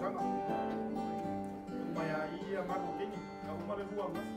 sana. Maya iya mako kini. Kau mare buang mas.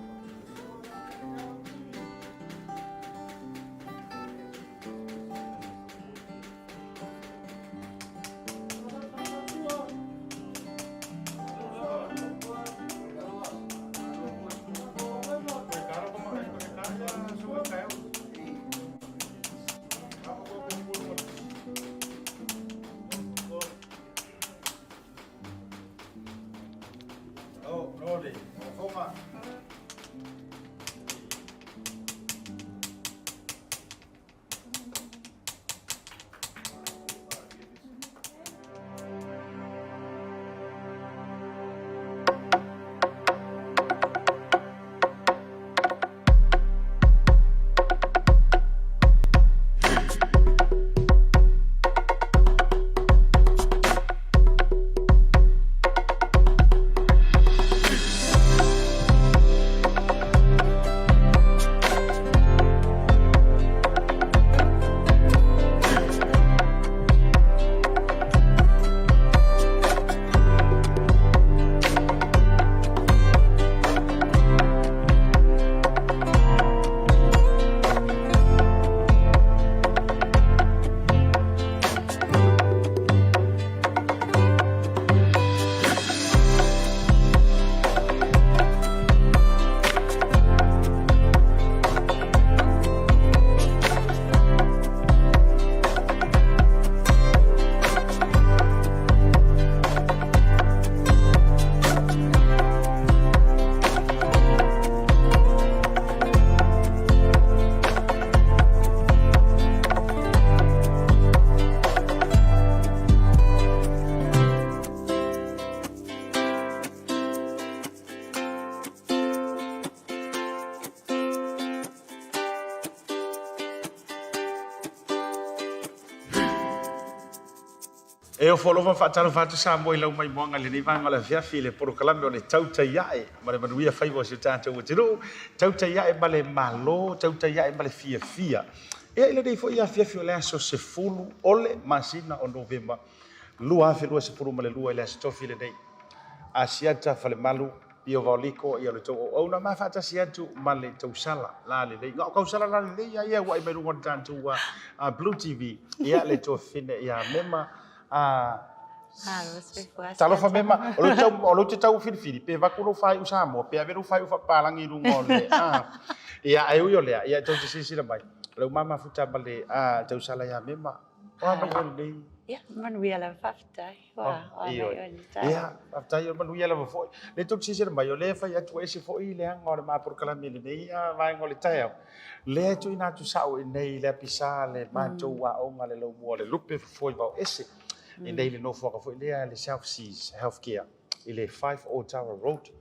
E o folova whaatalo whatu Samoa I lau mai moanga le nivanga la fiafi le porokalame o le Tautai iae ma le manuia whaiwa si o tātou o tiro Tautai iae ma le malo Tautai iae ma le fia e ile dei fo ia fiafi o le aso se fulu ole masina o Novemba Bluwave lua se fulu ma le lua le aso tofi le dei Asiata Pio Vaoliko ia le tau o una ma whaatasi atu ma le tausala la le dei ngau kausala la le dei ia wai mai runga tātou BluTV ia le tō fine ia mema talofa mema o lo te tau filifili pe vakulo fai usamo pe averu fai ufa palangi rungole ia ai yo le ia tau te sisi mai lo mama futa bale tau sala ia mema o ma le ia manuia la faftai wa ia faftai yo manuia la foi le tau sisi mai yo le fai atu ese foi le anga o ma por kala mele ia vai ngole tai le tu ina tu sao nei le pisale ma tu wa o ngale lo mo le lupe foi va ese in daily no for for le South Seas Healthcare ile 5 Old Tower Road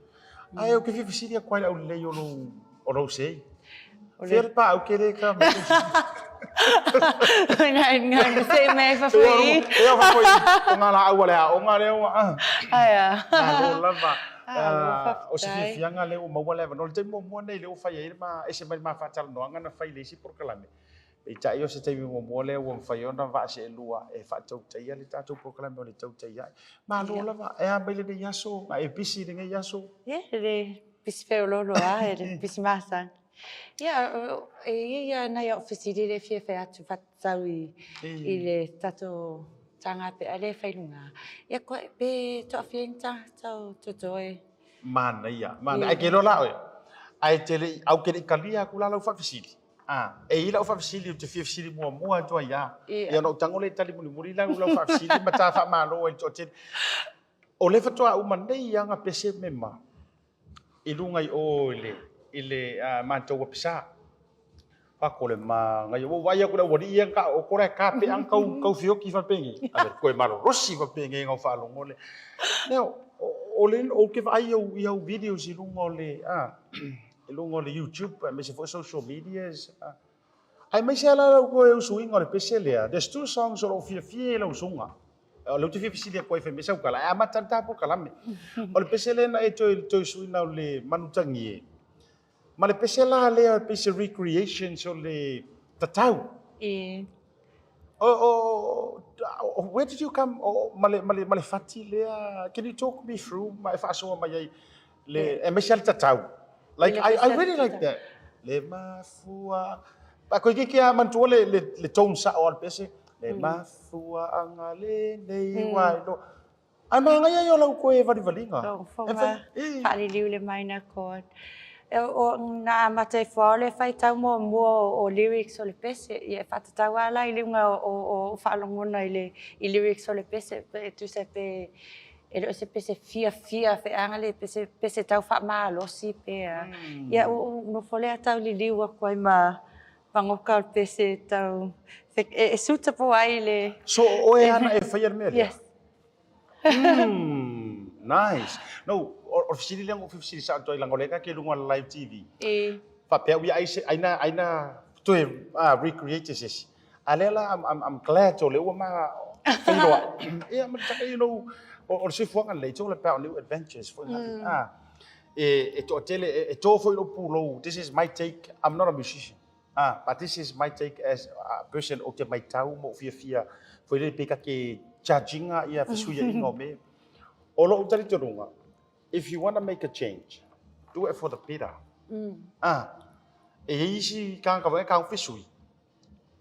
ai o que vive siria qual é o lei o não sei ver pa o que ka ngai sei me fa foi eu foi ngala awala o ngale o aya lo lava o se fianga le o mawala no te mo mo nei le o fai ma ese ma fatal no ngana fai le si por kalame e tai o se te mo mole o faiona va se lua e fa tau tai le tatu proclame le tau tai ma lo lava e a bele de yaso ma e pisi de yaso le pisi fe lo le pisi masa ia na ia ofisiri le fie fe atu fa tau I le tatu tanga pe ale failunga ia ko pe to fienta tau totoe mana ai ke lo la ai tele au ke kalia kula lo fa fisili e ila o fa fisili te fi fisili mo to ia ia no tango le tali muri la lo fa fisili mata fa malo e to te o le fa to u mandei ia nga pese mema I lunga I o ile ma to pisa pa ko le ma ngai o vai ko le wori ia ka o ko re ka pe an kau fio ki fa pengi a ko malo rossi fa pengi nga fa lo ngole no o le o ke vai o videos I lunga le lungo le YouTube, me se foi social medias. Ai me se ala ko eu swing o le peselea. There's two songs o fie lo sunga. O le te fie fisilia ko fe me sa kala. A matanta po kala me. O le peselea na e to swing na le manutangi. Ma le pesela le pese recreation so le tatau. Where did you come? Male fati lea. Can you talk me through my faso mai le emisal tatau? Like I really like that. Le mafua. Pa ko kia mantua le tone sa or pese. Le mafua anga le nei wai do. Ai manga ia yo lau koe valinga. Fonga pali liu le mai na ko. O na mate fole fai tau mo o lyrics o le pese ia fatatau ala i lunga o whaalongona i lyrics o le pese tu se pe e se pese fia fe angale pese tau wha maa losi pe ia no fole a tau li liu koe ma pangoka o pese tau e suta po ai le so o e ana e whaiar mea yes nice. No, officially lang officially sa ato ilang kolega kay lunga live TV. Pa pia we aina to recreate this. Alela I'm glad to le uma failwa. Yeah, you know or si fuang le to le pa new adventures for to tele to for pulo. This is my take. I'm not a musician. But this is my take as a person o te mai tau mo fia foi le peka ke charginga ia fisuia ingome. Olo utari te runga. If you want to make a change, do it for the better. E isi kang ka kang fisui.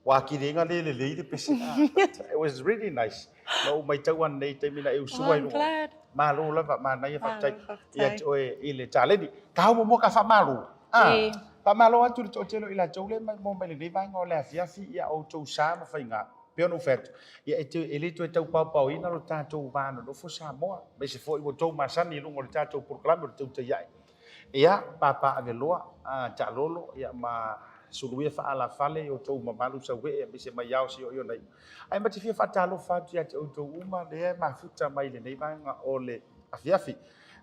Wa ki renga le pesi. It was really nice. No mai tauan nei te mina e usuai no. Malu lava mana ia fatai. Ia oe ile taledi. Ka mo ka fa malu. Pa malu atu to telo ila tole mo mai le vai ngo le fiafi ia o to sa ma fainga. Peo no feto. Ia ele to tau pau ina lo tatou vano no fo Samoa. Me se foi o tau masani lungo le tatou proclame o tau tai. Ia papa aveloa ta lolo ia ma suluia fa ala fale o tau mamalu sa we me se mai yao si o nei. Ai ma te fia fa talo fa tia o tau uma le ma futa mai le nei vanga o le afiafi.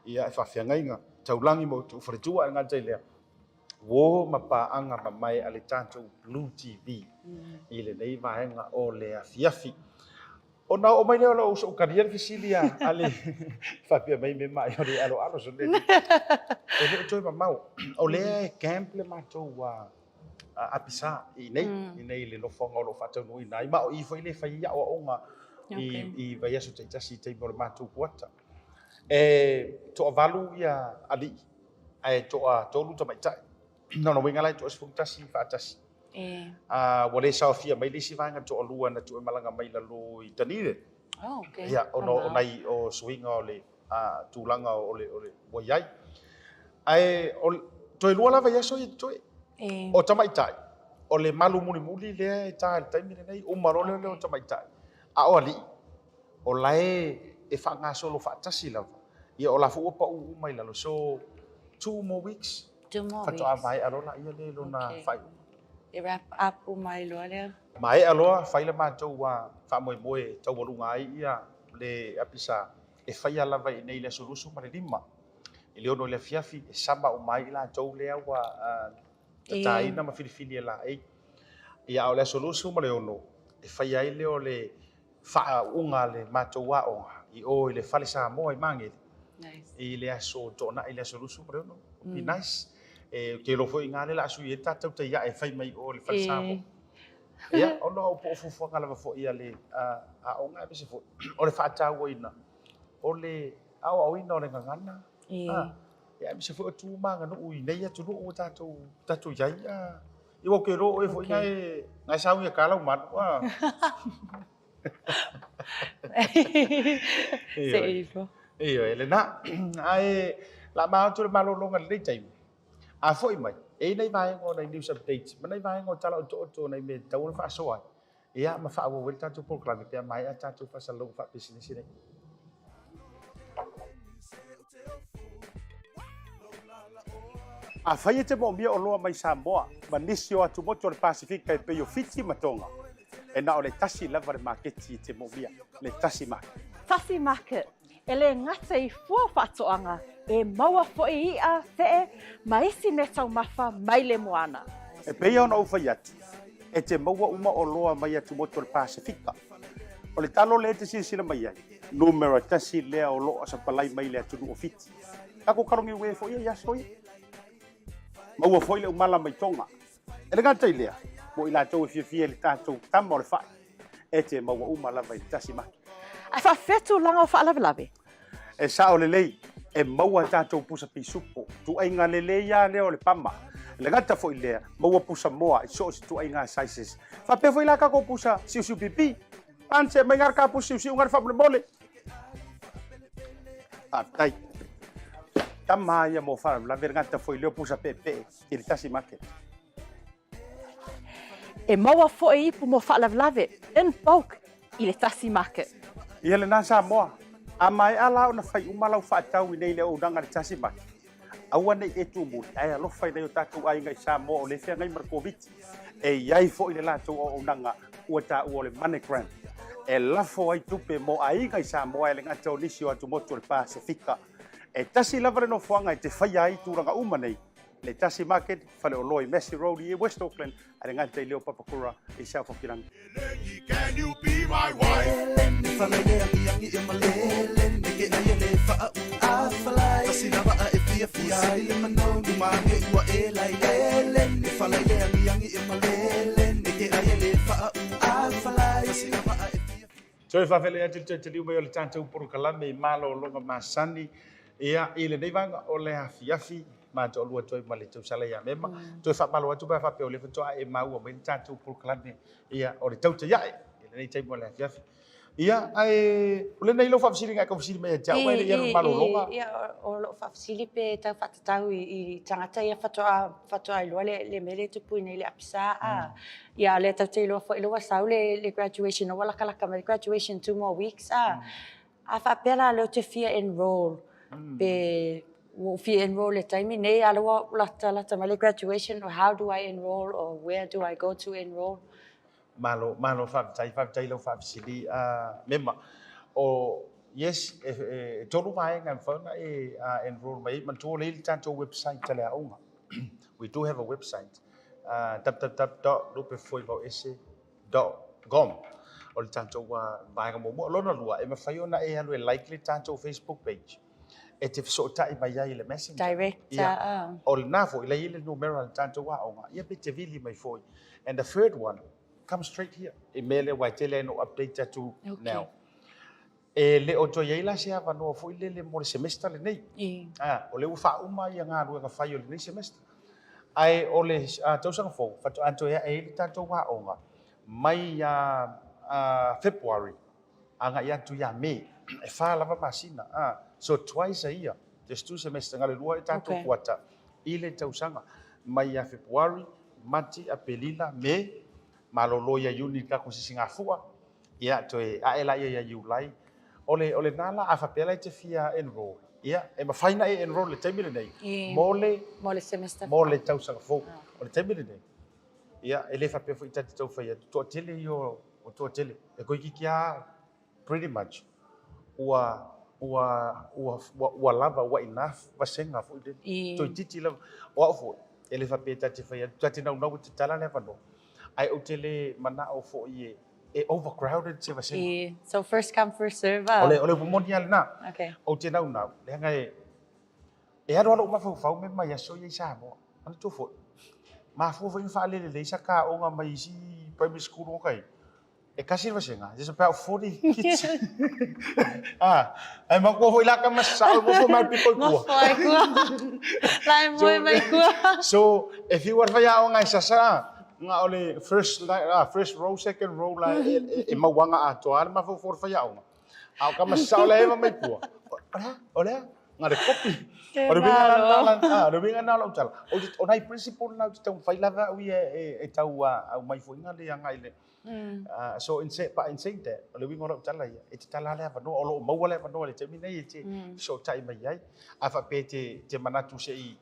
Ia fa fiangainga tau langi mo tu fretua nga tai le. Wo mapaanga mamai ale tatou BluTV. Ile nei vaenga o le afiafi. O na o mai leo lo so karier fisilia ale fa pia mai me mai o le alo so le. E le toi mamau. O le camp le matou wa apisa i nei le no fonga lo fa tau no nai ma o i foi le fa ia o onga i vai aso te tasi te mo matou kuata. E to valu ia ali ai to a tolu to mai tai. No winga lai to sfu tasi fa tasi. Wale sa fia mai lisi vanga to lua na to malanga mai la lo i tanire. Oh, okay. Ya ono nai o swinga o le tulanga o le waiai. Ai o to lua la vai so i to o tamai tai. O le malu muli le tai taimi nei o marole le o tamai tai. A o ali. O lai e fa nga solo fa tasi la. Ia o la fu pa u mai la so 2 more weeks. 2 more weeks. Fato avai alola ia le lona fai. E wrap up o mai loa lea. Mai aloa fai le mātou wa fa moe tau walunga ai ia le apisa e fai ala vai nei le solusu ma le lima. I le ono le fiafi e sama o mai la tau lea wa tataina ma filifili la ei. Ia o le solusu ma le ono e fai ai le o le faa unga le mātou wa onga. I o le fale Samoa i mangeli. Nice. I le aso tona i le solusu ma le ono. Be nice. Ke lo foi ngale la sui ta tau te ia e fai mai o le falsamo. Ia o no po fu ngala fo ia le a onga be se fo. O le fata wo ina. O le au ina o le ngana. Ia be se fo tu manga no ui nei atu no o tatu ia ia. I wo ke ro e fo ina e ngai sau ia kala uma wa. Seifo. Ia ele na ai la ma tu malo longa le time. A foi mai. E nei vai ngo nei news updates. Ma nei vai ngo tala o nei me tau fa so ai. Ia ma fa wo welta tu program pe mai ata tu fa salo fa business nei. A fai te mo mia o loa mai Samoa. Ma nisio atu moto le Pacific kai pe yo fiti matonga. E na o le Tasi Market te mo mia. Le Tasi Market. Tasi Market. Ele ngata I fua whatoanga e maua fo'i ia fe maisi me tau mafa mai le moana. E peia ona ufa yati. E te maua uma o loa mai atu moto le Pasifika. O le talo le te sila mai ai. Numero tasi lea o loa sa palai mai le atu o fiti. Ako karongi ue fo'i ia soi. Maua fo'i le umala mai tonga. E le ngata I lea. Mo ila tau fia le tātou tama o le whai. e te maua uma lava I Tasi Market. Ai whawhetu langa o whaalawelawe. E sa o lelei, e maua tātou pusa pisupo, tu ai ngā lelei ia leo le pama. Le ngata fo I lea, maua pusa moa, I so tu ai ngā sizes. Whape fo I la kako pusa siu pipi, anse mai ngar ka pusa siu ngar whapule mole. Tai. Tama ia mo whara, la ngata fo I leo pusa pepe, I le Tasi Market. E maua fo'i ipu mo whaalawelawe, in bulk, I le Tasi Market. Ia le nā Samoa, a mai ala o na whai umalau whaatau I nei le o nanga le Tasi Market. Aua nei e tu muli, ai alofa I nei o tātou ai ngai Samoa o le whea ngai Markoviti. E iai fo I le lātou o nanga ua tā ua le MoneyGram. E lafo ai tupe mo ai ngai Samoa e le ngata o nisi o atu motu o le Pasifika. E tasi lava le no fuanga I te whai ai tūranga uma nei. Le Tasi Market, whale o loi Messi Road I West Auckland, a le ngata I Leaupepe Talai I South Auckland. Can you be my wife? Toi whawhele atu te liu mai o le tātou poro kalame I malo o longa masani. Ia, I le neivanga o le hafi ma to lua toi ma le tau sala ia mema. Toi whapalo atu pa whape o le whatoa e maua mai le tātou poro kalame. Ia, o le tauta iae. I le nei taimu o le hafi. Ia, ai, o le nei lo whapsiri ngai ka whapsiri mai a jau e le ia malo longa. Ia, o lo whapsiri pe tau whatatau I tangata ia whatoa I loa le mele tupu nei le apisa a. Ia, le tau te loa fo I loa sau le graduation o wala kalaka ma le graduation 2 more weeks a. A whapela leo te fia enroll. Pe wo fia enroll le taimi nei a loa lata ma le graduation or how do I enroll or where do I go to enroll? Malo whaptai lo whapsiri mema. O, yes, tolu mai ngai whaunga e enroll mai. Man tō le tātou website tale aunga. We do have a website. www.lupefoivaoese.com. O le tātou vaenga momo. Lona lua, e mawhai ona e alu e like le tātou Facebook page. E te whasootai mai ai le messenger. Direct. O le nafo, I le numero le tātou aunga. Ia pe te vili mai foi. And the third one, come straight here. E mele waitele no update atu now. E le o toi eila se ava no foi le mo le semester le nei. O le ufa uma ia ngā rua ka whai o le nei semester. Ai o le tausanga fo, whatu anto ea e le tātou aunga. Mai February, anga ia tu ia May. E wha lava masina. So twice a year, there's 2 semesters. Ngale lua e tātou kuata. I le tausanga. Mai February, Mati, Apelila, May. Malolo ia uni ka konsisi ngā fua. Ia toi a ela ia Julai. Ole nala a whapela te fia enroll. Ia, e mawhaina e enroll le taimile nei. Mole semester. Mole tausanga fo. O le taimile nei. Ia, e le whapea fo I tati tau whaia. Toa tele I o toa tele. E koi ki kia pretty much. Ua lava, ua enough. Wasenga fo I le. Toi titi lava. O au fo. E le whapea tati whaia. Tati nau te tala le whanau. Ai o tele mana o fo I e overcrowded se vasenga. So first come first serve. Ole pomoni ale na. Okay. O te nau. Le hanga e aro alo mafau me mai aso ia Samoa. Ana to fo. Ma fo fo infa le sa ka o nga mai si primary school o kai. E kasi vasenga. There's about 40 kids. Ai ma ko foi la ka masa mo fo mai people ko. Lai mo mai ko. So if you were ya o nga sa nga ole first row, second row la e mawanga atoa ma fo for fa yaunga. Au ka masala e mai pua. Ola nga de copy. O vinga na la utala. O nai principle na tau fai lava ui e tau au mai fo inga le anga ile. So in saying that, o vinga la utala ia e te tala le no o lo mau le no le te mina i te so tai mai ai. A fa pe te manatu se I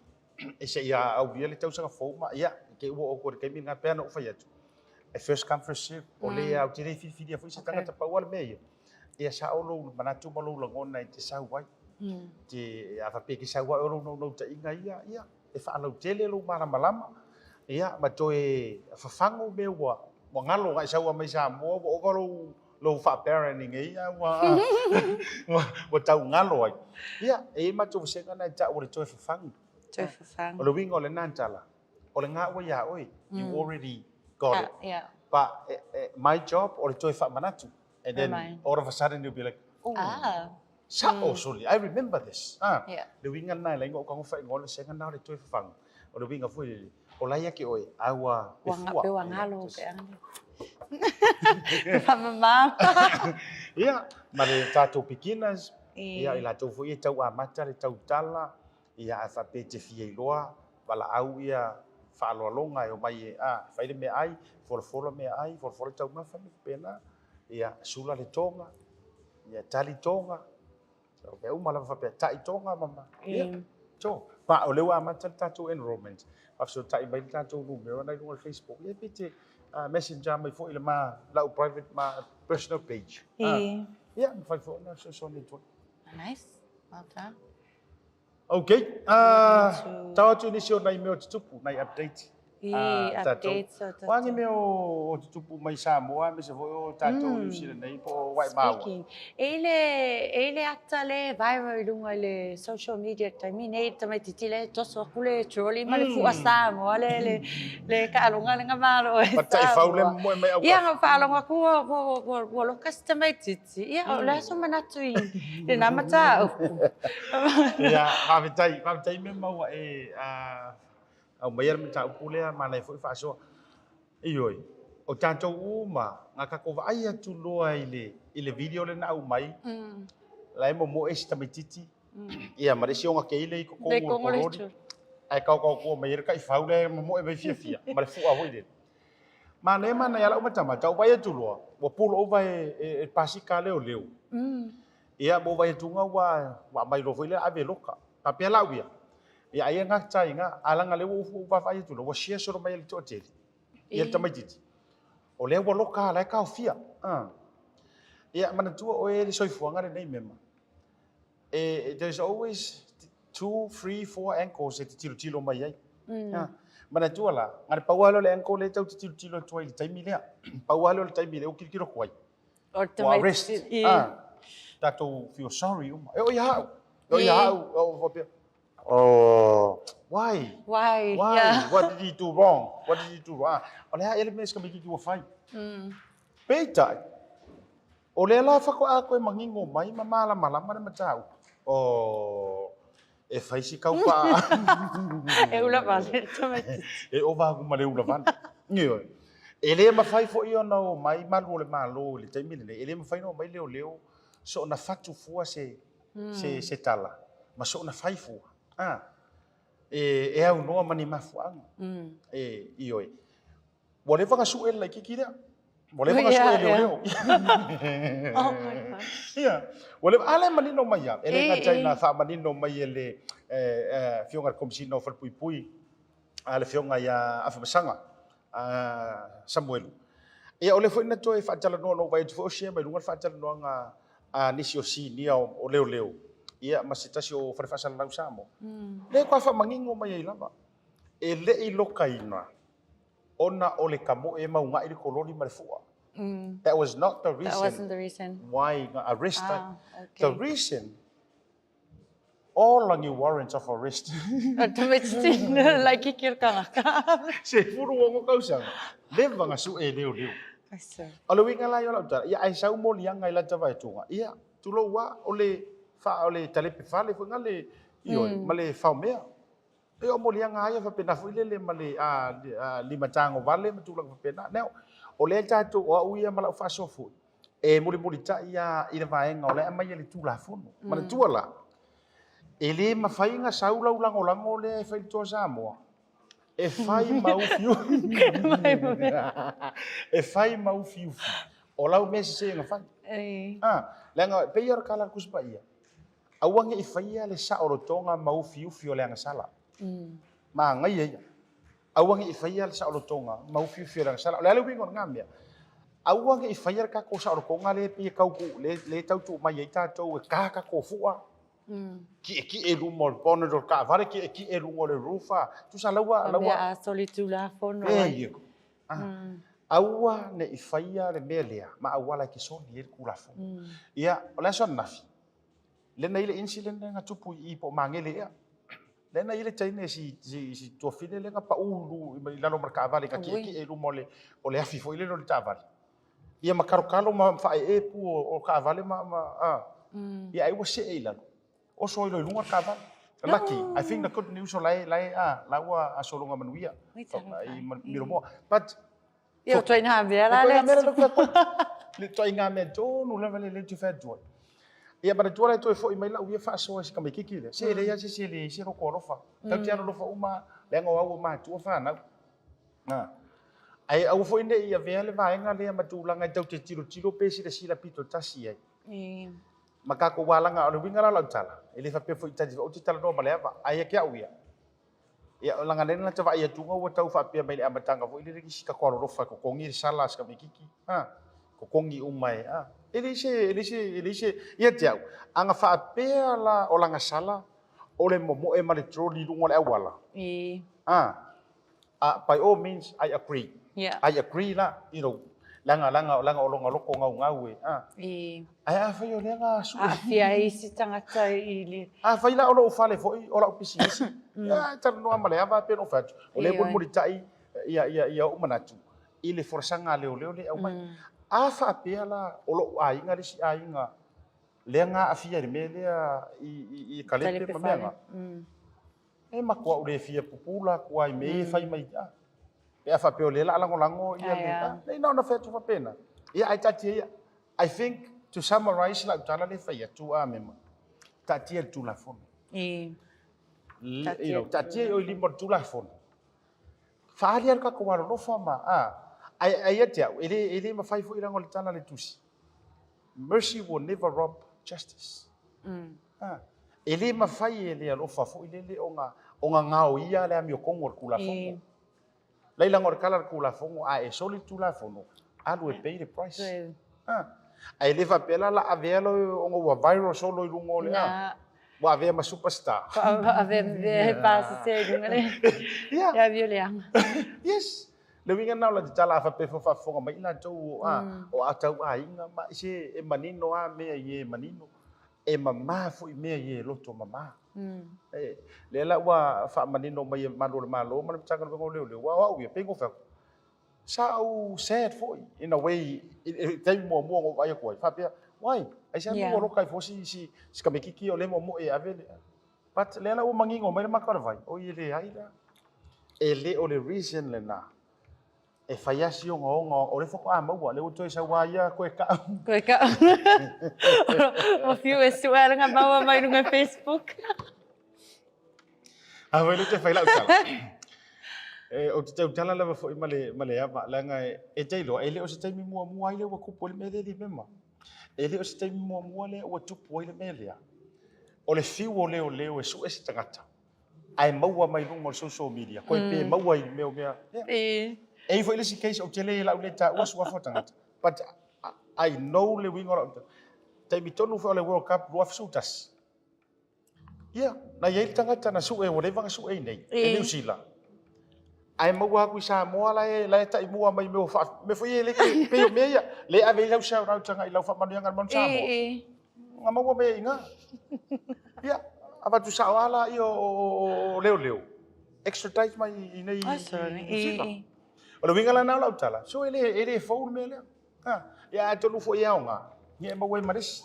e se ia au ia le tau sanga fo ma ia ke o ko ke minga pe no fa yatu e first come first serve o le au tire fi dia foi se tanga ta pa wal me ia sa o lo manatu mo lo ngona I te sau wai te a fa pe ke sau wai o lo no ta inga ia e fa lo tele lo mara malama ia ma to e fa fango me wa ngalo ga sau mai sa mo o ko lo fa parenting ia wa tau ngalo ai ia e ma to se kana ta o to fa fango o le winga o le nantala. O le ngā ua ia oi, you already got it. Yeah. But my job, or the manatu. And then all of a sudden you'll be like, oh, sorry, I remember this. The wing and nine, like, go fight all the second now, the toy fang, or the wing of Willie, or Layaki, or our yeah, but the tattoo beginners, yeah, la tofu e tau amata le tau tala, ia fa pete fie loa, bala au ia fa longa yo mai faile me ai, for me ai, for tau ma fa me pena, ia sula le tonga, ia tali tonga. So be umala fa pe tai tonga mama. Ia. So, pa o le wa amata tattoo enrollment. After tai bai tattoo numero na no Facebook. Ia pete messenger mai fo ile ma lau private ma personal page. Yeah, my phone now so only one. Nice. Well done. Okay. Tawa tu inisio na email tutupu na update. Update so tato. Wangi meo tutupu mai Samoa me se vo tato usile nei po wai mau. Speaking. Ele ata le viral lunga le social media time nei tama titile toso kule trolley male fu Samoa le ka lunga le ngamalo. Patai faule mo me au. Ia nga falonga ku wo lo customer titi. Ia la so manatu le namata. Ia havitai me mau au mai me ta upulea mana foi fa so ioi o tanto uma ngaka ko vai atu loa ile video le na au mai lai mo esta metiti ia mare si onga ke ile ko ko ai ko mai ka faule mo e vai fia mare fu a voide mana ya la uma tama tau vai atu loa o pulo vai e pasika leo ia mo vai tunga wa mai lo foi le ave loka papela uia ia ia nga tai nga alanga le u va vai tu lo sia so mai le toteli ia tamatiti o le wo loka la ka fia ia mana tu o ele soifuanga nei mema there's always 2 3 4 ankles at tilo mai ai mana tu la ngar paualo le ankle le tau tilo tu ile taimi le paualo le taimi le o kilo kwai or arrest tato feel sorry o ia oh, why? Yeah. What did he do wrong? Olha, ele mesmo que me deu fai. Peita. Olha lá, faco a coi mangingo mai mala mas tau. Oh, e fai si kau pa. Eu la vale também. E o va com maleu la van. Nio. Ele ma fai fo io no mai malo le temile. Ele ma fai no mai leo. So na fatu fua se tala. Ma so na fai fua. Au noa mani mafuanga. Ioi. Wale wanga suel la kikira. Wale wanga suel leo. Oh my God. Yeah. Wale ale manino mai ya. Ele ngatai na fa manino mai ele fionga komsino fal pui. Ale fionga ya afmasanga. Samuel. Ia ole foi na toi fa tala no vai tu fo share mai lunga fa tala no nga nisio si nia o leo. Ia masitasi o farfasal lau samo. Le kwa fa mangingo mai lava. E le I lokaina. Ona ole kamo e maunga I koloni marfua. That was not the reason. That wasn't the reason. Why arrest? Okay. The reason all on your warrants of arrest. Like kikir ka nga. Se furu wongo kausa. Leva nga su e leo. Alo winga la yo la. Ia ai sau mo lianga ila tava tunga. Ia tulo wa ole fa ole talepe fale fo ngale ioi male fa mea e o molia nga ia fa pena fo ile male lima tango vale matula fa pena neo ole tatu o uia mala fa sofu e muli ta ia ina vaenga ole mai ile tula fono male tuala ele ma fai nga saula ulango le fa to Samoa e fai maufiu e fai maufiu o lau mesi se nga fai lenga pe yor kala kuspa ia awange I faia le sa orotonga mau fiu le anga sala. Ma ngai ia. Awange I faia le sa orotonga mau fiu le anga sala. Le wingo ngamia. Awange I faia ka ko sa orotonga le pi ka ku le tau tu mai ta to ka ko fua. Ki e lumo pono do ka vale ki e lumo le rufa. Tu sa lawa. A solitula fono. Awa ne I faia le melia ma awala ki so ni ku la fo. Ia, ola so nafi. Lene ile incident nga tupu I po mangele ia. Lena ile taine si tuafine le nga paulu i lalo marka vale ka ki e lu mole o le afi fo ile no le tavale ia makarokalo ma fa e pu o ka vale ia I was say la o so ile lu marka vale lucky I think the good news lai la wa asolonga manuia I miro mo but ia toi na vera le toi nga me do no le tu fa do ia para tuala toi foi mai la uia fa so se ka me kiki le se le ia se le se ro korofa ta tiano lo fa uma le ngo wa ma tu fa na ai au foi ne ia vele va nga le ma tu langa tau te tiro pesi le sila pito tasi ai maka ko wala nga o winga la tala ele fa pe foi tadi o ti tala no male va ai ke au ia langa le na tava ia tunga o tau fa pe mai le amatanga foi le ki ka ko ro fa ko ngi sala ska me kiki ko kongi umai Elise ia te au anga fa pea la o langa sala o le momo e male troli lungo le awala by all means I agree I agree la you know langa o longa loko ngau ai fa yo lenga su fia isi tangata ili fa ila o lo fale foi o la opisi ta no male ava pe no fa o le bon muritai ia o manatu ile forsanga le au mai fa pea la o lo ainga le si ainga lenga afia le melea I kalepe mamenga e makua o le fia pupula kua I me fai mai pe fa pea le la lango ia le na fa tu fa pena ia ai tati I think to summarize la tala le fai tu a mema tati tu la fon tati o limbo tu la fon fa ali ka ko lo fa ma ai te au ele ma fai fo irango le tana le tusi mercy will never rob justice ele ma fai ele alo fa fo ile onga ngao ia le ami kongo kula fongo leila ngor kala kula fongo e soli tu la fongo alu e pay the price ai le va pela la avelo ongo wa viral solo ilungo le wa ave ma superstar ave passa se ngale ya violiang yes le winga na la tala fa pe fa fonga mai la tau o atau inga ma se e manino me ye manino e mama fu me ye loto mama le la wa fa manino mai malo ma tanga ngo le wa u pe ngo fa sa u sad for in a way tai mo ngo vai ko fa pe why ai sa mo ro kai fo si ka me kiki o le mo e ave but le la u mangingo mai ma ka vai o ile ai la ele o le reason le na e fai asi o o le foko mau le utoi sa waia koe ka o fiu e suela nga maua mai runga Facebook vai le te fai la utala o te utala lava foi male ava langa e teilo ele o se taimi mua ile wa kupo le mele li mema ele o se taimi mua le o tupu ile mele o le fiu o leo e su e se tagata ai maua mai runga social media koe pe maua I meo mea e foi lesi case o tele la uleta o sua fotangata but I know le wingo la te mitonu fo le World Cup Bluwave sutas na ye tangata na su e o le vanga su e nei e New Zealand ai maua ku Samoa la ta mua mai me foi ele ke pe me ya le ave la sa ra tanga I la fa manu ngan mon Samoa nga maua me inga ava tu sawala io leo exercise mai nei o le winga la na la tala so ele phone me le ya to lu fo ya nga nge ma we maris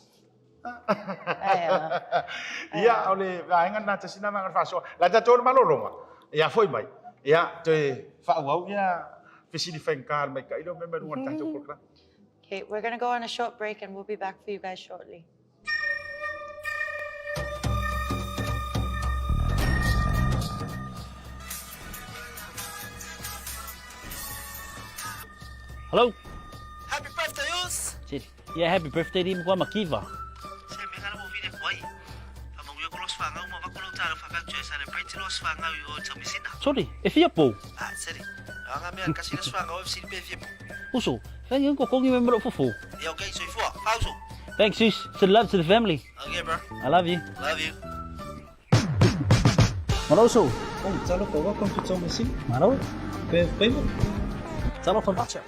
ya ole ainga na ta sina na fa so la ta to malolonga ya foi mai ya te fa wa ya fisili fenkal mai ka ilo me me ruan ta to program. Okay, we're going to go on a short break and we'll be back for you guys shortly. Hello? Happy birthday, Us! Yeah, happy birthday din ko makiva. Siyempre ka na mo vine ko ay. Pamangyo ko los fangaw mo bakulo talo fakagjoy celebrate los fangaw yo tamisina. Sorry, e fia po. Sorry. Nga me kasi los fangaw if silpe fia po. Uso, kan yung ko kongi member fufu. Yeah, okay, so ifo. Pauso. Thanks, sis. Send love to the family. Okay, bro. I love you. Love you. Maroso. Oh, talo po, welcome to Tamisina. Maro. Payment. Talo for matcha.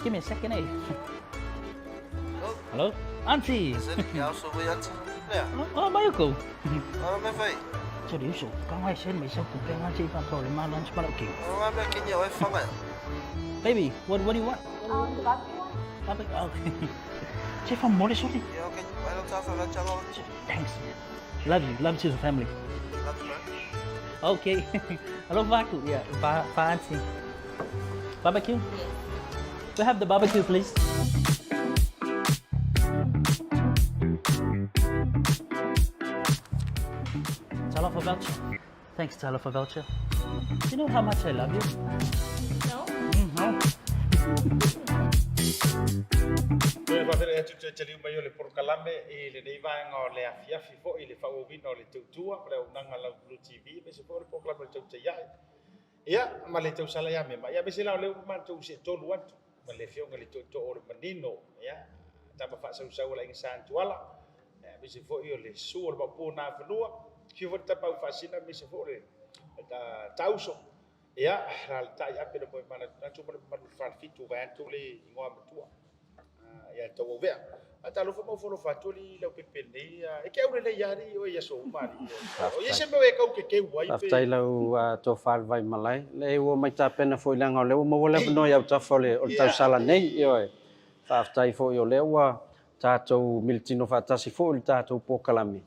Just give me a second, eh? Hello? Auntie! Oh, Vaoliko. Cho điều số, có ai xem mấy sao cũng đang ăn chơi và thôi mà lunch mà okay. Baby, what do you want? The barbecue one? Okay. Chơi phòng mua đi số đi. Thanks. Love you to the family. Okay. Hello, Vaku. Yeah, fancy. Barbecue? We have the barbecue, please. Tell off a voucher. Thanks, tell off a voucher. You know how much I love you? No. No. Tôi có thể chơi chơi mà yêu le por calame le dei vai ngò le afia fifo le fa o vino le tutua para unanga la BluTV be se por calame tau te ia. Ia ma le tau sala ia me ma ia be se la le ma tau se to luan ma le fio le to o le manino ia ta ba fa sau la insan tuala be se fo io le su o ba po na fanua fio fo ta pa fa sina be se fo le ta tauso ia realta ia pe mo mana na tu ma fa fitu va tu le ngoa tua. Ya tau vea ata lo fo lo fatu li Leaupepe nei e ke ure le yari o ia so mari o ia se me e kau ke wai pe tai lau to fal vai malai le o mai ta pena foi langa le o mo le no ia ta fole o ta sala nei yo fa tai fo yo le wa ta to miltino fa ta si fo ta to po kalami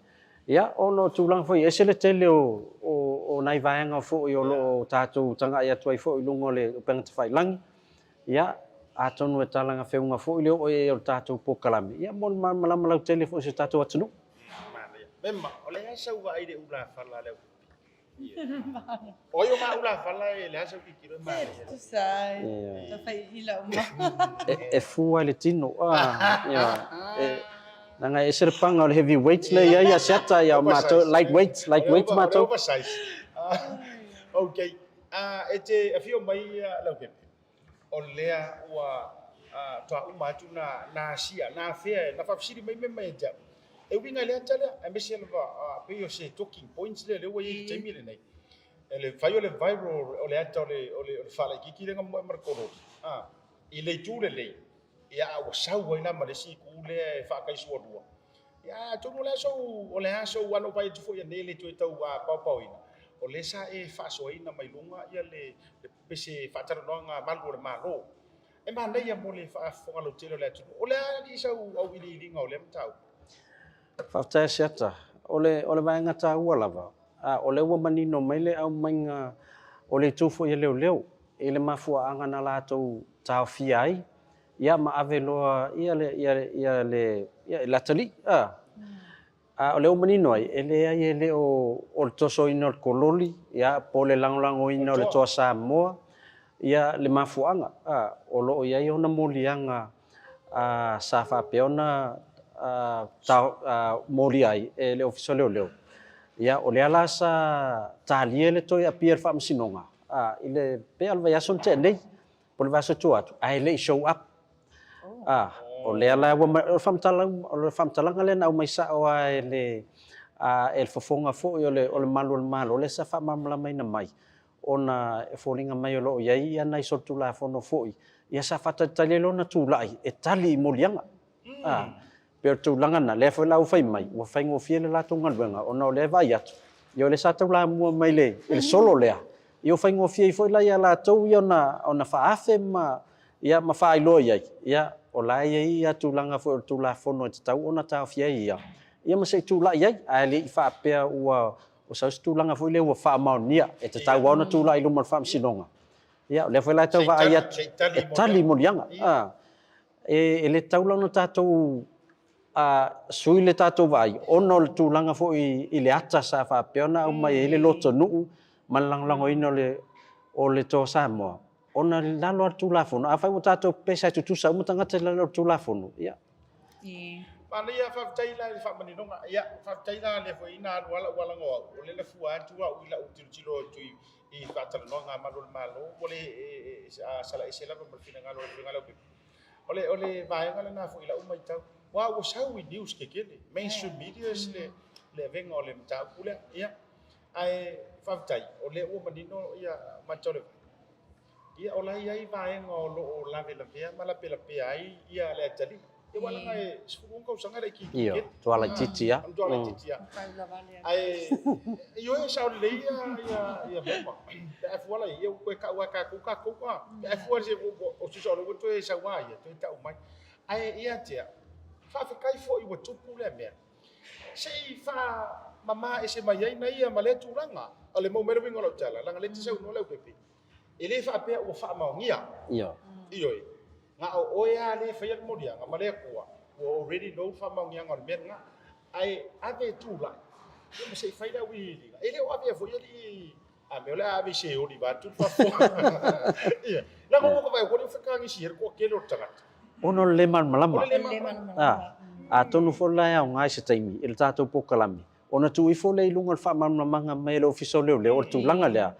ya ono tulang foi ese le tele o nai vaanga fo yo lo ta to tanga ia toi fo lungo le peng fai lang ya atonu e talanga feunga fo ile o e o tatou pokalami ia mon malama lau tele fo se tatou atunu memma ole asa wa ide ula fala le o yo ma ula fala e le asa kikiro ma Tu sai. Ta fai ila uma. e fu ale tino ia nanga e ser panga le heavy weights le ia Asiata ia mato lightweight mato okay ete afio mai Leaupepe o lea ua toa umatu na sia na fea na fafsiri mai ja e winga lea tala e mesi alva pe yo se talking points le ua i te mile nei ele fai ole viral ole ata ole fala kiki le ngam markoro i le tule le ia o sau ina ma le si ku le fa kai so dua ia tu le so ole aso wano pai tu fo ya nele tu tau pau ina o le sa e fa so ina mai lunga ia le pese fa tara longa malu le malo e ma nei ia mo le fa fonga lo tele le tu o le ali sa au ili nga o le mtau fa ta Asiata ole vai ngata ua lava ole ua manino mai le au mainga ole tu fo ia leo ele mafua anga na latou tau fiai ia ma aveloa ia le la tali ole o manino ai ele o toso ino kololi ia pole langolango ino le toa Samoa ia le mafuanga o lo ia ona molianga sa fa peona moli ai le official leo ia ole ala sa talie le toi appear fa msinonga ile pe alva ya son te nei pole va so tuatu ai le show up ole ala o famtalanga le na mai sa o ele el fofonga fo yo le malo le sa fa mamla mai na mai ona e folinga mai lo ia ia nai so tu la fono foi ia sa fa tali lo na tu lai e tali molianga per tu langa na le fo la u fai mai o fai ngo fiele la tu ngalwenga ona le vai atu yo le sa tu la mo mai le el solo le yo fai ngo fie foi la ia la tu yo na ona fa afe ma ia ma fa ilo ia o la ia tu langa fo tu la fono te tau ona ta fie ia ma se tu la ia ali fa pe o sa tu langa fo le o fa maunia e te tau ona tu la ilo ma fa sinonga ia le foi la tau va ia tali molianga e le tau langa tatou sui le tatou vai ono le tu langa fo i le ata sa fa pe ona o mai le loto nu malanglango ino o le to Samoa ona lalo tu la fono a fai o tatou pesa tu sa mo tanga te lalo tu la fono ia Pana ia fa taila fa maninonga ia fa taila le fo ina wala ngo o le fua tu wa ila utilo tu i fa tala no nga malo ole sala isela pa fina ngalo ole vai ngala na fo ila umai tau wa o sau news ke kele mainstream media le venga ole mta kula ia ai fa tai ole o manino ia matore ia ola ia vai ngo lo la pia mala pela pia ai ia le tali e wala ngai sfuru ko sanga le ki Iyo, tuala titia. tuala titia ai yo e sa le ia mema e fuala ia ko ka wa ka e fuala se o se so lo to e sa wa ia to ta mai ai ia tia fa kai fo i wo tupu le me sei fa mama e se mai na ia male turanga ale mo mero wingo lo tala langa le tse no Leaupepe ele fa pe o fa maungia Iyo. iyo nga o ya le fa ya mo dia nga male ko o already know fa maungia ngor men nga ai ave tula mo sei fa da wi ele o ave fo yeli a me ola ave se o di ba tu fa fo iya la ko vai ko fa ka ngi sir ko ke lo tanga Ono leman malama. A tonu fola ya ngai se taimi il tatou pokalami. Ona tu i fole lungal fa mamanga mai lo fiso le o tu langa le.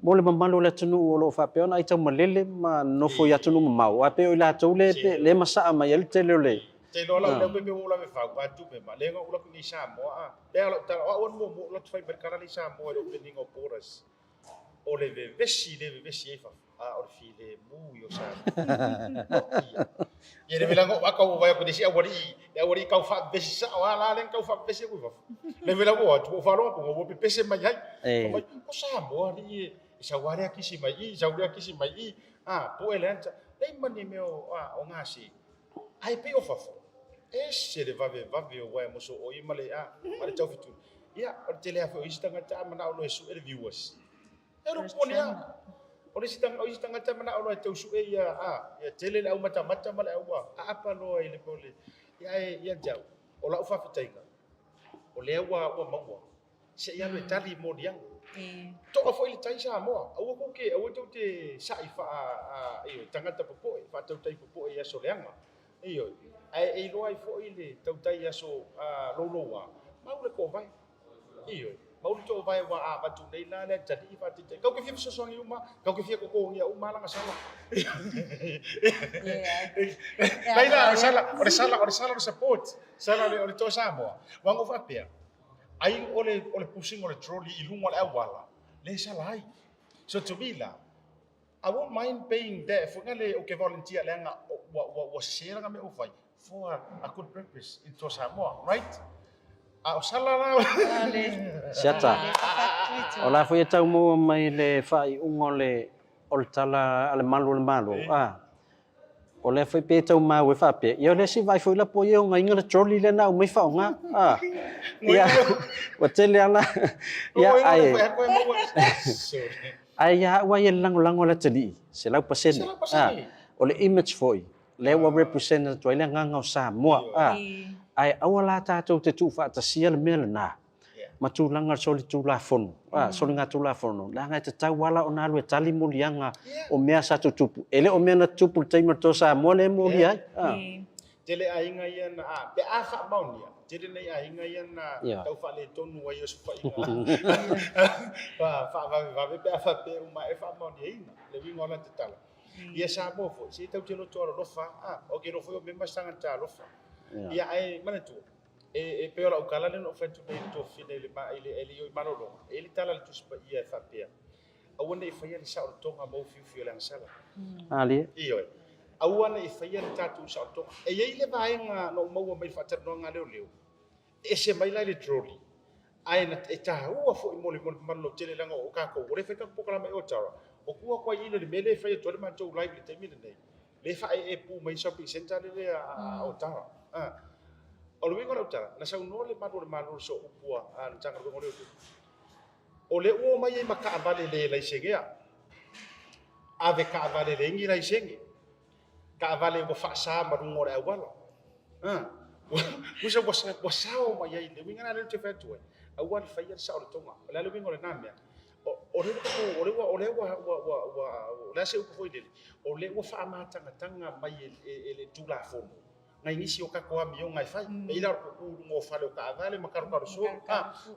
Mo le mamalo le tunu o lo fa pe ona i tau malele ma no fo ya tunu mau. A pe o la tau le masa mai el te le. Te no la pe o la me fa ba tu pe ma le ngo lo ni Samoa. Pe lo ta o mo lo fai per cara ni Samoa lo pe ningo poras. O le vesi e fa. A o file mu yo sa. Ia le velango aka o vai ko desi awari kau fa vesi sa wala len kau fa vesi ko fa. Le velango tu fa lo ko mo pe pese mai ai. Ko Samoa ni sa wari aki si mai sa wari aki si mai po elenta. Dei mani meu o ngasi. Ai pe o fa. Ese le vave o vai mo so o i male ale tau fitu. Ia o telefone o istanga ta mana o lo su e viewers. Ero ponia. Ora sitanga ta mana o tau su e ia tele au mata mala au apa lo ile pole ia jau o la ufa fitaika o le wa maua se ia le tali mo diang to o ile tai Samoa au ko ke au te sai fa io tangata popo fa Tautai popo ia so leanga io ai lo ai fo ile Tautai ia so lo wa mau le ko vai io mau to vai wa ba tu nei la le jadi fa te kau ke fia so so ngi uma kau ke fia ko ngi uma la ngasala Ora sala support sala le to Samoa wango fa pia ai ole pushing ole trolley i lungo le awala le sala ai so to bila I won't mind paying that for ngale o ke volunteer le nga wa share nga me o fai for a good purpose in to Samoa right o sala la Siata. Ola foi tau mo mai le fai ungole o tala ale malu. O le foi pe tau ma we fa pe. Yo le si vai foi la po yo ngai ngala trolley le na o mai fa nga. Ya. O tele ala. Ya ai. Ai ya wa ye lang la tali. Se la pasen. O le image foi. Le wa represent to ile nga Samoa. Ai awala tatou te tu fa tasia le mele na matulanga soli tu la fon soli nga tu la fon la nga te tau wala ona lu tali molianga o mea sa tupu ele o mea na tupu te to Samoa le molia tele ainga ia na pe a fa maunia tele nei ainga ia na tau fa le tonu wa yo fa va pe a fa pe uma e fa maunia ina le wingo na te tala ia Samoa fo si tau te lo toro lo fa o ke no foi o memba sanga ta lo fa ia ai mana tu e pe ola ukala le no fa tu nei to fine le ma ile yo manolo ele tala le tu spa ia fa pe awana e fa ia le sa o tonga mo fiu le sala ali io awana e fa ia le tatu sa o tonga e ia le vai nga no mo mai fa ter no nga leo e se mai le trolley ai na e ta ua fo i mole malo tele langa o ka ko re fa ka poka mai o tara o kua kwa ile le mele fa ia to le man to live le te mi nei le fa e pu mai shopping center le o tara o le wingo o tara na sa no le malo so upua an tanga ko le o le o mai ma ka vale le la sengea ave ka vale le ngi la senge ka vale o fa sa ma no re wala usa wasa o mai le winga na le te fa tu a wa fa ia sa o tonga la le wingo le namia o le la se ko ile o le o fa ma tanga mai ele tu la fo ngai nisi o ka ko ami o ngai fai e ila ko mo fa le ka vale ma ka so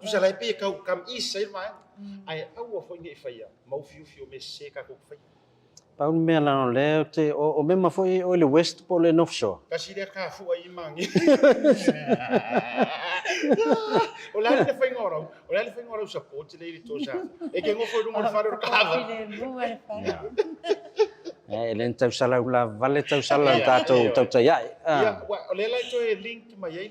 tu sa lai pe ka kam i sai mai ai au fo ngai fai mau fiu me se ka ko fai Paul me la le te o me ma foi o le west po le north shore. Kasi dia ka fu ai mangi. O la le fai ngora. O la le fai ngora support le ri tosa. E ke ngo foi dum fa ro ka. Len tau sala ula vale tau sala tau tai ai. Ya, o le la to e link ma ye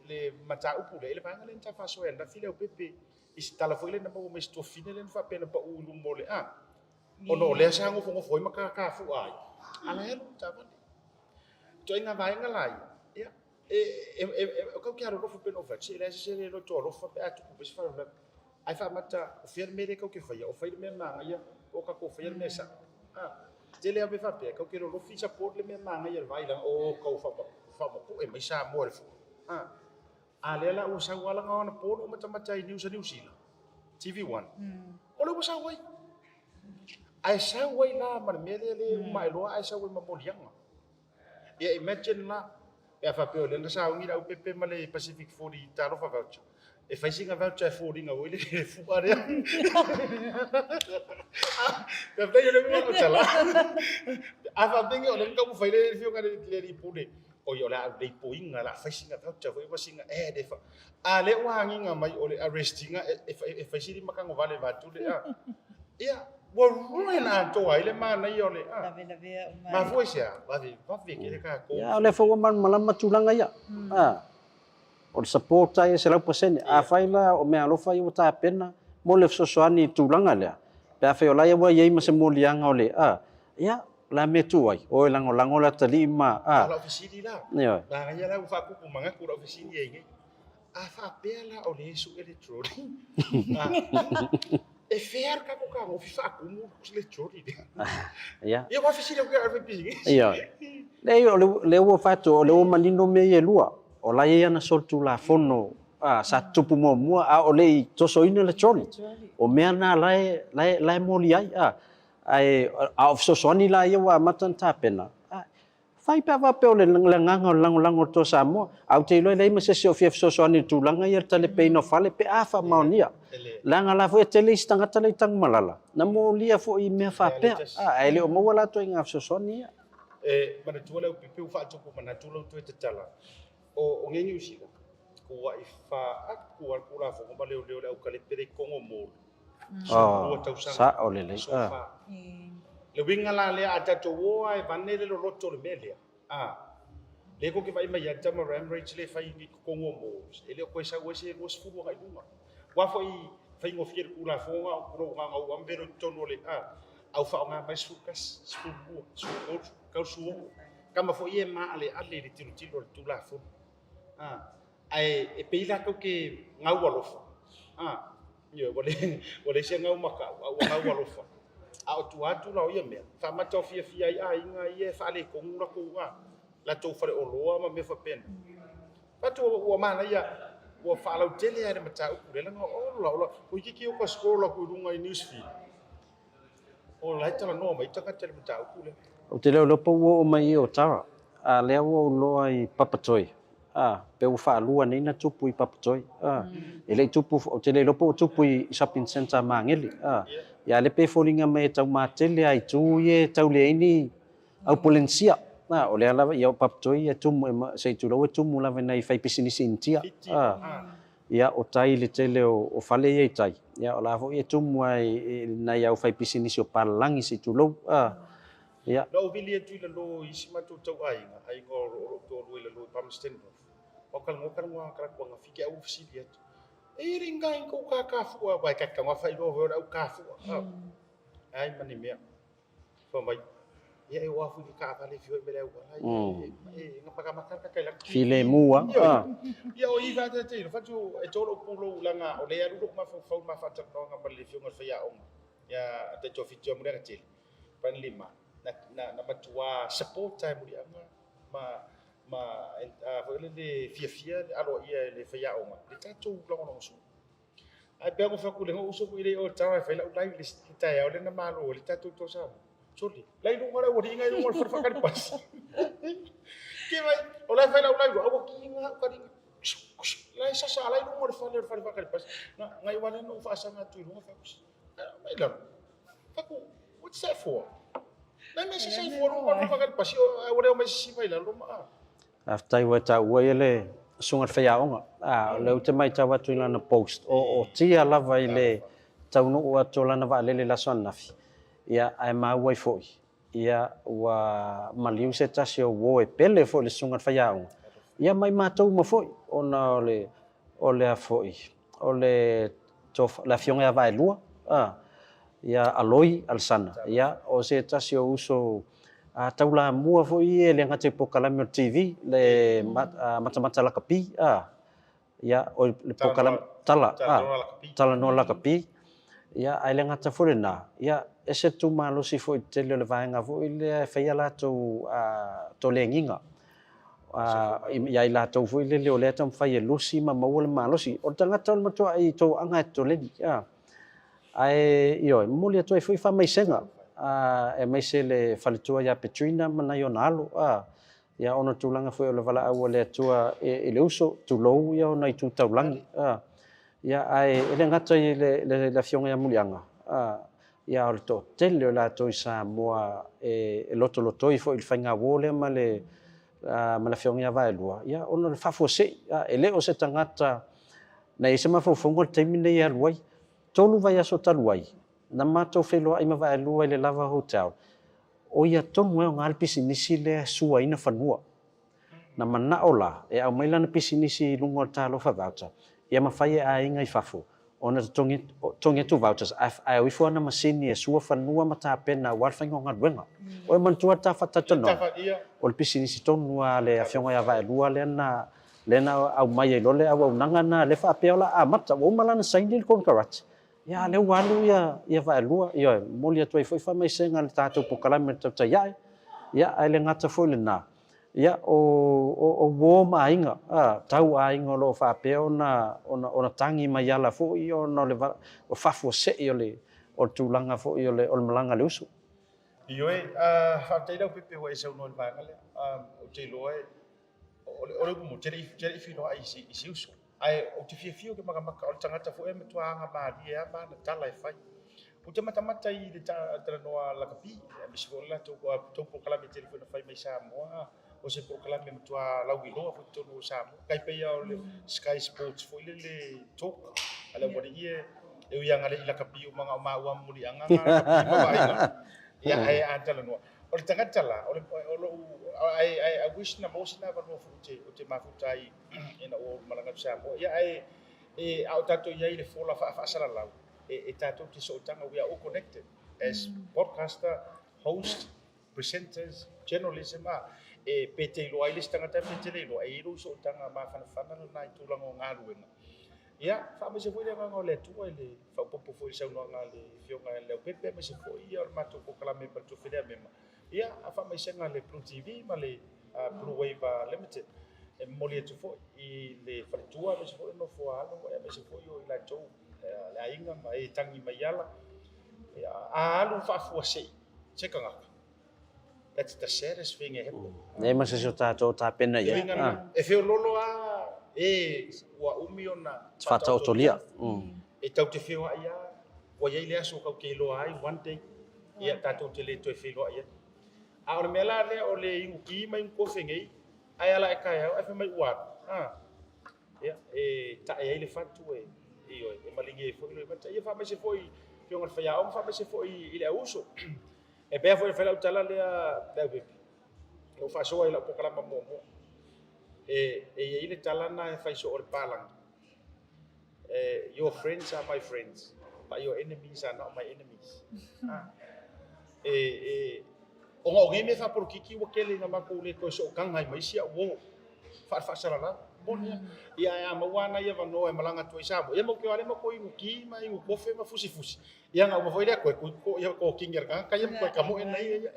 le mata upu le va ngale ta fa so enda file o pepe. Isi tala foi le na mo me sto fine le fa pena pa ulu mo le o no le sa ngo fongo foi maka ka fu ai ala helu ta ba to inga vai nga lai ya o ka kiaro ro fu peno fa se le se le no to ro fa atu ku bis fa na ai fa mata o fer mere ka ke fa ya o fa me ma ya o ka ko fa ya me sa te le ave fa pe ka ke ro fi support le me ma nga ya vai la o ka fa mo e mai sa mo le fu ale la o sa wala nga na po o mata i news TV1 o le sa wai ai sa wai la ma me le mai lo ai sa wai ma poliang ya imagine la ya fa pe o le sa ngi au pepe ma le Pacific 40 taro fa voucher e fai singa voucher 40 nga wele fu are pe pe yo le mo tala a fa bingi o le ka mo fai le fio ka le ri pune o yo la dei poinga la fai singa voucher foi singa de fa ale wa nginga mai o le arresting e fai siri makango vale va tu le ya wa ruina to ai le mana yo le ma foi sia va ke le ka ko ya le fo man malama tulanga ya o support ai se la percent a faila o me alo fai o ta pena mo le sosoani tulanga le pe fa yo la ya wa ye ma se mo lianga o le ya la me tu ai o lango la tali ma la ofisini la na ya la fa ku manga ku ofisini ye a fa pela o le su electronic e fer ka ko o fa ku mo electronic ya e wa ofisini ko a pi ya le o fa to le o manino me ye lua o la ye na soltu la fono sa tupu mo o le to so in electronic o me na lai mo li ai of so soni la ye wa matan tapena fai pa va pe o le lango to Samoa au te lo le me se so fief so soni tu langa ye tale pe no fale pe afa maunia langa la fo tele stanga tale tang malala na mo lia fo i me fa pe ai le o mo wala to inga so soni mana tu le pe fa tu ko mana tu lo tu te tala o ngengi usika ko wa ifa aku al kula fo ko le o kale pere kongo mo sa o le le winga la le ata to wo ai vanne le roto le melia le ko ke vai mai ata ma ram rate le fai ni kongo mo ele ko sa wo se wo sfu ga duma wa fo i fai ngo fier kula fo nga ko nga o ambero tono le au fa nga mai sukas sfu ka su kama fo ie ma ale le tiro tu la fo ai e peila ko ke nga wa lo fa yo wole se nga maka nga wa lo fa a tu la o ye me fa ma to fia ai nga ye fa le ko ngura ko wa la to fa o lo ma me fa pen pa to o ma na ya o fa la tele ya ma ta ku le nga o la ko ki o ko scroll ko runga i news feed o la ta no mai ta ka tele ma ta ku le o te lo po o mai o tara a le o lo ai papatoi pe o fa lua nei na tupu i papatoi ele tupu o te le lo po tupu i shopping center mangeli ya le pe folinga me tau matele ai tu ye tau le ini au polencia o le ala ia papatoi ia tumu sei tu lo tumu la venai fai pisinisi intia ia o tai le tele o fale ye tai ia o la fo ia tumu ai na ia fai pisinisi o palangi sei tu lo ia no vili tu le lo isima tu tau ai ngo to lo pam stand o kal ngo kra ko nga fiki au fisilia e ringa in ko ka fu ba ka ka fa lo ho au ka fu ai mani me fo mai ia e wa fu ka fa le fiu me le wa ai nga pa ka makar ka la file mua ia o i va te fa tu e tolo pulo langa o le aru ma fa ta no nga pa le fiu nga fa ya o ya te to fitu mo le te pan lima na matua support time dia ma le fia alo ia le fia o le tatu longo so ai pe ko fa ku le ho so ku ile o tawa fa la ulai le sta ya le na malo le tatu to sa soli lai lu ngara o ringa lu ngara fa ka pas ke vai o lai fa la ulai o ki nga ka ringa lai sa lai lu ngara fa ka pas na ngai wala no fa sa nga tu lu fa mai la fa ku what's that for Nai me se sei foro ma fa ka pasio ore o me si vai la loma. After wa ta wa ele sunga whaiaonga. Leu te mai tawa tu lana post. O tia lava ile taunu ua tō lana wa lele la soanafi. Ia ai maua i foi. Ia wa maliu se tasi o wo e pele fo le sunga whaiaonga. Ia mai mātou ma foi. Ona ole a foi. Ole la fionga a vai lua. Ia aloi alsana. Ia o se tasi o uso taula mua foi e le ngate pokalame o TV le mata lakapi ia o le pokalame tala no lakapi ia ai le ngata foi na ia ese tu malosi foi tele le vaenga foi le feia la to lenginga ia i la to foi le ole tam fai e lusi ma mo le malosi o tanga tol mo to ai to anga to le ai io mo le to foi fa mai senga e mai se le faletua ia Petrina mana i ona alo ia ona tulaga foi o le valaau o le atua e le uso tulou ia ona i tutaulagi ia ae e le gata i le afioga ia muliaga ia o le toʻatele o latou i Samoa e lotolotoi foi i le faigauō lea ma le afioga ia vaelua ia ona le faafuaseʻi e lē o se tagata na i se mafaufauga o le taimi nei alu ai tolu vai aso talu ai na matou feloaʻi ma vaelua i le lava hotel o ia tonu e o ga le pisinisi le suaina fanua na manaʻo la e au mai lana pisinisi i luga o le talofa voucher ia mafai e aiga i fafo ona togi atu vouchers ae oifo ana masini e sua fanua ma tapena ua le faigoga luega o e manatua le tafatatanoga o le pisinisi tonu a le afioga ia vaelua lena au mai ai lole auaunaga na le faapea o la amata ua uma lana saini i le konkarati ia le ualu ia vaelua ia moli atu ai foi faamaisega le tatou pokalame le Tautai ae ia ai le gata foi lenā ia o uō ma aiga tau aiga o loo faapea ona tagi mai ala foʻi ona o faafuaseʻi o le tulaga foʻi o le malaga le uso Ioe faatei Leaupepe ua e saunoa le vaega lea o te iloa e o le umu tere i filoa i si uso ai o te fiafio ke makamaka o le tagata foʻi e matuāga malie a mana tala e fai o te matamata i le talanoa lakapi e misi foʻi latou pokalame tele foi na fai mai Samoa o se pokalame matua lauiloa foi tonu o Samoa kai peia o le Sky Sports foi le toka a le aualiʻi e uiaga leʻi lakapi o maga o maua muliaga lakapi mavaiga ia ae a talanoa o le tagata la o loʻu I wish na mosi na vanua foʻi o te mafuta ai ina o malaga Samoa ia e ao tatou iai le fola faasalalau e tatou te soʻotaga we are all connected as podcaster host presenters journalism e peteiloa ai le tagata peteiloa ai lo soʻotaga mafanafana lana i tulaga o galuega ia faamaise foʻi le agaga o le atua i le faupopo foʻi le saunoaga le fioga e Leaupepe maise foʻi ia o le matou pokalame ma le tuafenea mema ia a faamaisega le BluTV ma le Bluwave Limited e moli atu foʻi i le faletua maise foʻi nofoa alo ia maise foʻi o i latou le aiga ma e tagi mai ala a alu faafuaseʻi se kagafa that's the saddest thing ever nei ma se o tatou tapena ia e feololo ua umi ona faataotolia e tau te feoaʻi a ua iai le aso kaukeiloa ai one day ia tatou te lē toe feloaʻi ai a o le mea la lea o le iguki mai gukofegei ae ala e kae au ae femai ua ia e taʻe ai le fatu e maligi ai foʻi loimata ia faamaise foʻi fioga le faiaʻoga faamaise foʻi i le auso e pea foʻi le failaʻutala lea Leaupepe lou faasoa i lau pokalama muamua e iai le talana e faiso o le palaga your friends are my friends but your enemies are not my enemies ogaʻogei me faapolokiki ua kele na makou le toe soʻokaga ai maisi auō faasalala monia ia e amaua ana ia vanoa e malaga atu ai Samoa ia maukeo ale makoi iguki ma igukofe ma fusifusi ia gauma foi lea koe ia kokigi alakaga kai ia koe kamoe nai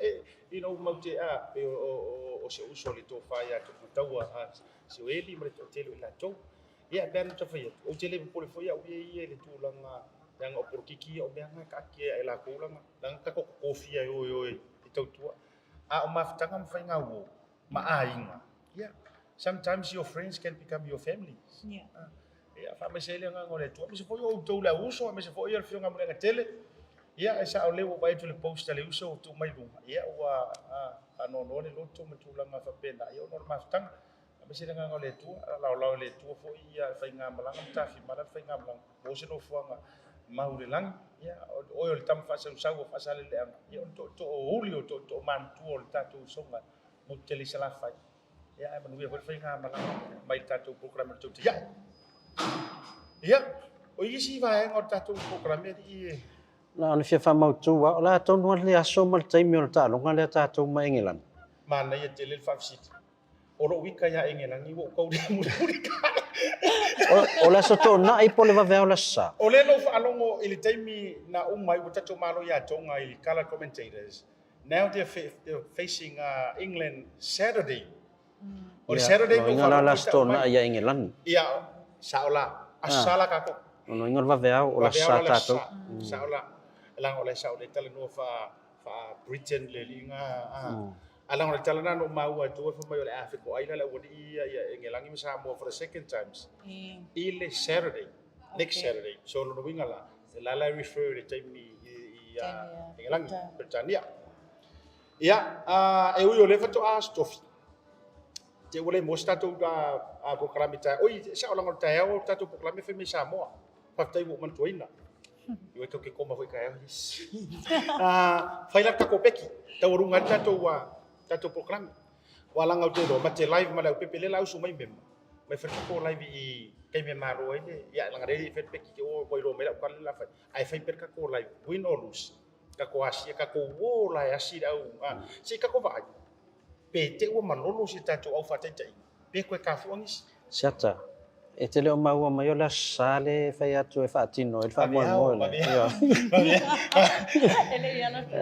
ina ou maute pe o se uso o le tofai atu mataua sioeli ma le toʻatele o i latou ia pea na tafai atu ou tele popole foi auia ia i le tulaga leaga o polokiki o meaga kaaki e lakou laga laga kakokokofia e oe i tautua a o mafutaga ma faigauō ma aiga ia sometimes your friends can become your family ia faamaisei le agaga o le atua mase foʻi o outou le auso mase foʻi o le fioga mulega tele Ia e sa o le o mai tu le post le uso tu mai lu. Ia ua no le loto me tu langa fa pena. Ia no ma tang. Ma se nga le tu la le tu fo ia fa nga malanga ta fi mala fa nga malanga. Mo se no fuanga maure lang. Ia o le tam fa sa fa sa le anga. Ia to hulio to man tu o ta tu songa. Mo tele sala fa. Ia e manu ia fa nga malanga mai ta tu program tu ia. Ia o isi vai ngor ta tu program i La ona fia fa mau tu wa la tonu le aso mal tai mi ta lo ngale ta tu mai ngelan. Mana ia tele fa sit. Oro wika ya ngelan ni wo ko di mu ka. O la so to na i pole va veo la sa. O le no fa alongo ili taimi na umai o tatu malo ya tonga ili color commentators. Now they're facing England Saturday. O Saturday no ngala la sto na ia ngelan. Ia saola asala ka ko. No ngol va veo o la sa ta tu. Saola lang oleh saola tala no fa Britain le linga alang oleh tala na no mau tu fa mai oleh Africa ai la wodi ia ngelangi mi Samoa for the second times. Ile Saturday next Saturday so no wingala la refer the time ngelangi Britannia. Ia e ui ole fa to astofi. Te ole mosta tu proklamita. Oi saola ngol tae o tatu proklame fe mi Samoa. Pa tai wo man toina. Yo ke koma foi kae. Fai la ka kopeki. Ta urunga tatu program. Wala ngau te do mate live ma Leaupepe le lau sumai mem. Mai fa ko live i kai me maro ine ya langa re fet peki ke o koi ro me la ka la fa. Ai fai per ka ko live win or lose. Ka ko asia ka ko wo la asia au. Si ka ko vai. Pe te o malolo si tatu au fa tai tai. Pe ko ka fu ngis. Siata. E te leo maua mai o la sale fai atu e whaatino, e wha le. Ele ia na te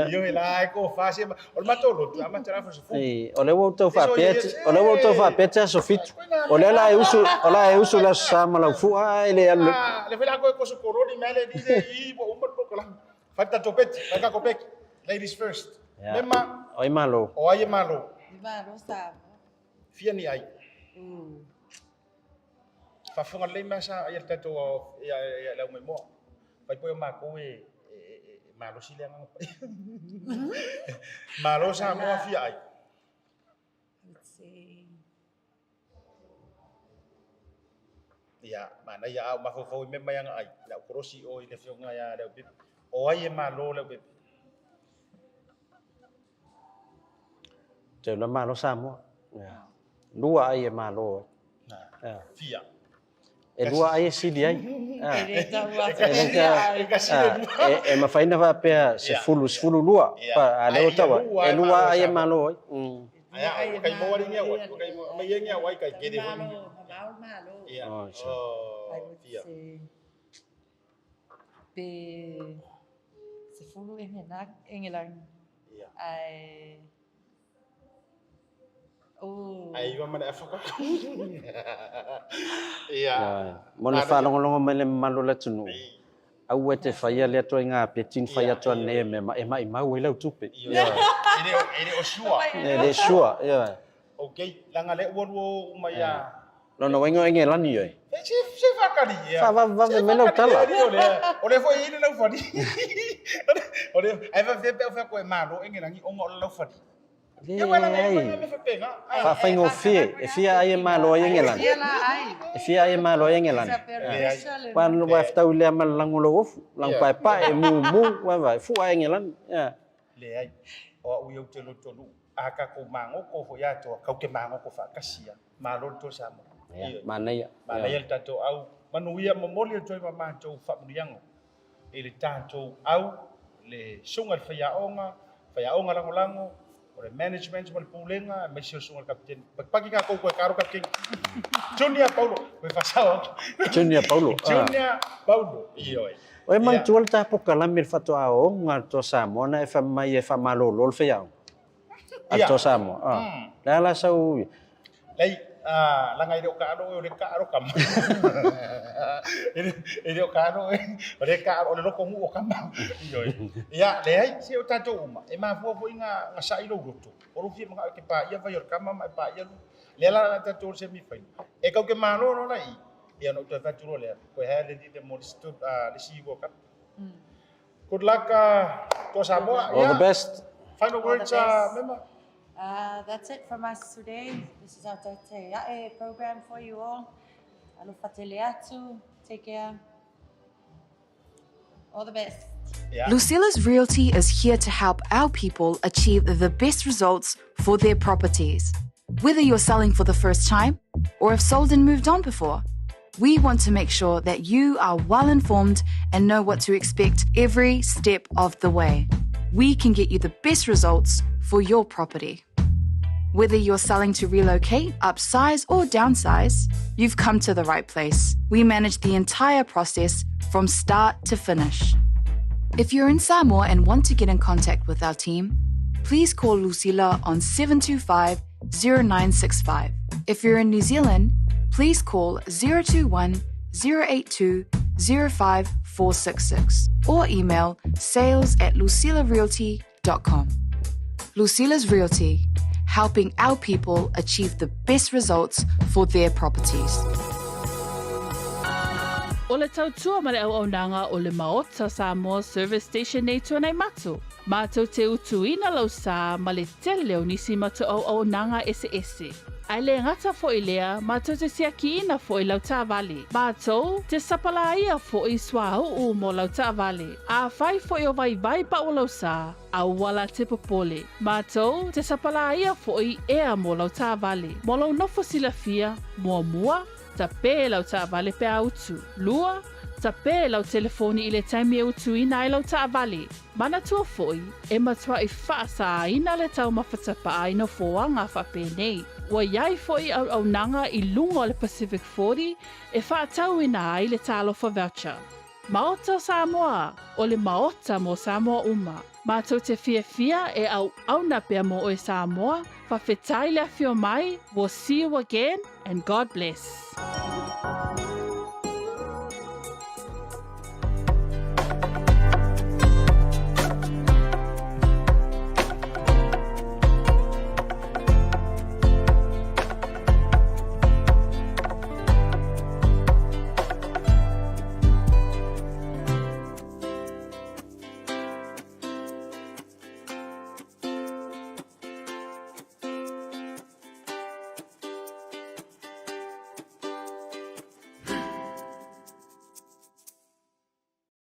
Yo e la e ko fase o le matolo tu ama tera fa su fu. O le wo tau whaapete a sofitu. O le la e usu la sa ma lau fu a ele alu. Le vela ko su koroni mele di i bo umba program. Fata topeti, ka kopeki. Ladies first. Mema o malo. O ai malo. Malo sa. Fia ni ai. Fa fonga le masa ia tato ia la mai mo. Pai po ma ko e malo sile nga. Malo sa mo fia ai. Let's see. Ia mana ia au mafo me mai nga ai. La krosi o ile fionga ya le bib. O ai malo le bib. Te la malo sa mo. Lua ai e malo. Fia. E lua ai e sili ai. E ma faina va pe se fulu lua. Pa leo tawa. E lua ai e malo ai. Ai kai mo wari ngia wa. Kai mai ngia wa kai kede mo. Malo. Ia. Fia. Pe se fulu engelang. Ia. Ai Ai va mana Afrika. Ia. Mona fa longo mele malo la tunu. Au e te faia le to nga pe tin faia to ne me ma i mau ila tupe. Ia. Ele o shua. Ele shua, ia. Okay, langa le wo umaya. No wengo enge lani yo. Se fa kali ia. Fa me lo tala. Ole foi ile lo fadi. Ole ai va fe ko malo enge langi ongo lo fadi. Fa faingo fie, e fia ai malo ai ngelan. E fia ai malo ai ngelan. Wan wa ftau le mal langu lo of, lang pa e mu wa fu ai ngelan. Ya. Le ai. O u te lo tonu. Aka ko mango ko fo ya to, ka ke mango ko fa kasia. Malo to sama. Mana ya. Mana ya tato au manuia momoli to mama to fa muriango. Ele tato au le sunga fa ya onga lango. Ore management mal pulenga mai sio sunga kapten. Pagi ka ko karo kapten. Junior Paulo, me fasao. Junior Paulo. Iyo. Oi man tuol ta po kala mir fato ao ngar to Samoa na fa mai fa malo lol fe ya. To Samoa. La sau. Lai la ngai do ka ro kam. Ele o ka ro o le ko mu o kam. Iyo. Ya le ai si o tato uma. E ma fo inga sa ilo roto. O ru fi mga ke pa ia vai or kam ma pa ia le la tato se mi fai. E ka ke malo no lai. Ia no tato le. Ko ha le di de mo stu le si go ka. Good luck to Samoa. All the best. Final words, best. member. That's it from us today. This is our Tautai program for you all. Alofa te leatu. Take care. All the best. Yeah. Lucila's Realty is here to help our people achieve the best results for their properties. Whether you're selling for the first time or have sold and moved on before, we want to make sure that you are well informed and know what to expect every step of the way. We can get you the best results for your property. Whether you're selling to relocate, upsize, or downsize, you've come to the right place. We manage the entire process from start to finish. If you're in Samoa and want to get in contact with our team, please call Lucila on 725-0965. If you're in New Zealand, please call 021-082-05466 or email sales@lucilarealty.com. Lucila's Realty, helping our people achieve the best results for their properties. O le tautua ma le auaunanga o le Maota Samoa Service Station nei tuanai matu. Mātou te utuina lau sa ma le tele leo nisi matu auaunanga ese. Ai le ngata fo i lea, mātou te siakiina fo i lau tāwale. Mātou te sapalaia fo i swahuu mo lau tāwale. A whai fo i o vai pa o lau sa, a wala te popole. Mātou te sapalaia fo i ea mo lau tāwale. Mo lau nofo silafia, mua, ta pē lau tāwale pe autu. Lua, ta pē lau telefoni i le taimi utu ina i lau tāwale. Mana tua foi, e matua i whaasa ina le tau mawhatapa a ino foanga whape nei. Wa iai foi au nanga i lunga o le Pacific 40 e whaatau ina ai le talofa voucher. Maota Samoa, o le Maota mo Samoa uma. Mātou te fia e au na pia mo o Samoa, whawhetai le fio mai, we'll see you again and God bless.